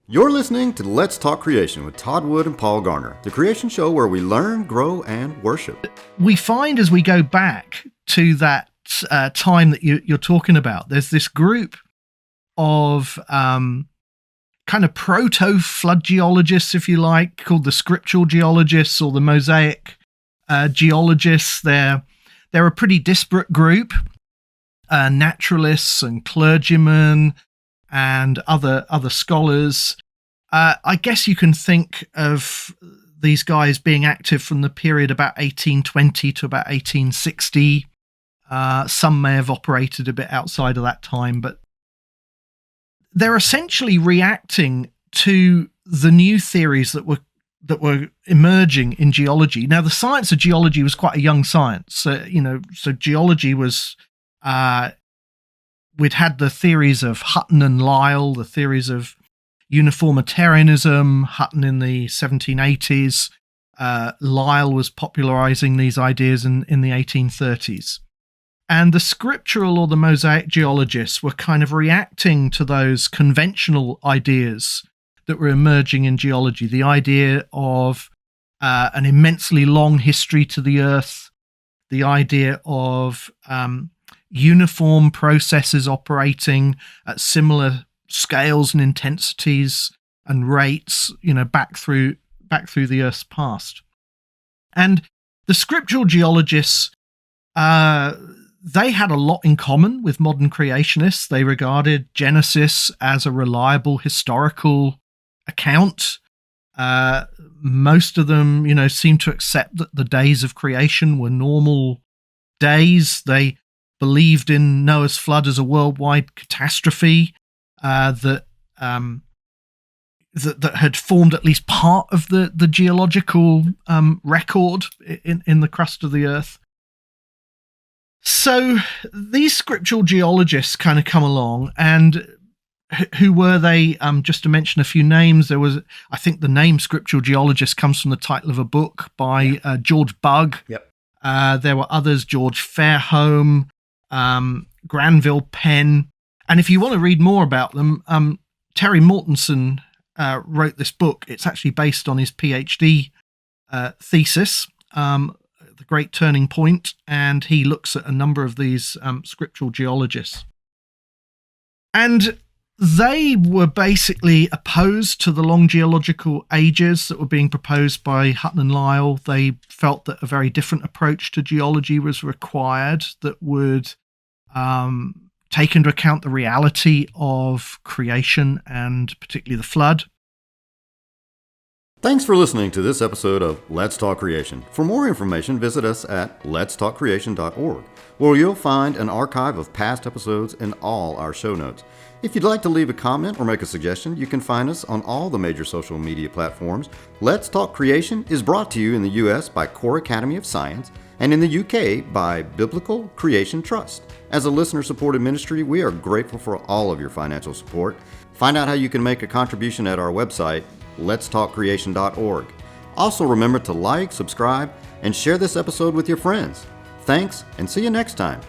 You're listening to Let's Talk Creation with Todd Wood and Paul Garner, the creation show where we learn, grow, and worship. We find as we go back to that time that you're talking about, there's this group of kind of proto-flood geologists, if you like, called the Scriptural Geologists or the Mosaic Geologists. They're a pretty disparate group, naturalists and clergymen and other scholars. I guess you can think of these guys being active from the period about 1820 to about 1860. Some may have operated a bit outside of that time, but they're essentially reacting to the new theories that were emerging in geology. Now, the science of geology was quite a young science. So geology was, we'd had the theories of Hutton and Lyell, the theories of uniformitarianism, Hutton in the 1780s. Lyell was popularizing these ideas in the 1830s. And the scriptural or the Mosaic geologists were kind of reacting to those conventional ideas that were emerging in geology. The idea of an immensely long history to the Earth, the idea of uniform processes operating at similar scales and intensities and rates, back through the Earth's past. And the scriptural geologists, they had a lot in common with modern creationists. They regarded Genesis as a reliable historical account. Most of them, seemed to accept that the days of creation were normal days. They believed in Noah's flood as a worldwide catastrophe that had formed at least part of the geological record in the crust of the Earth. So these scriptural geologists kind of come along, and who were they? Just to mention a few names, I think the name Scriptural Geologist comes from the title of a book by George Bugg. Yep. There were others, George Fairholme, Granville Penn. And if you want to read more about them, Terry Mortensen wrote this book. It's actually based on his PhD thesis, The Great Turning Point, and he looks at a number of these scriptural geologists. And they were basically opposed to the long geological ages that were being proposed by Hutton and Lyell. They felt that a very different approach to geology was required that would take into account the reality of creation and particularly the flood. Thanks for listening to this episode of Let's Talk Creation. For more information, visit us at letstalkcreation.org, where you'll find an archive of past episodes and all our show notes. If you'd like to leave a comment or make a suggestion, you can find us on all the major social media platforms. Let's Talk Creation is brought to you in the U.S. by Core Academy of Science and in the U.K. by Biblical Creation Trust. As a listener-supported ministry, we are grateful for all of your financial support. Find out how you can make a contribution at our website, letstalkcreation.org. Also remember to like, subscribe, and share this episode with your friends. Thanks, and see you next time.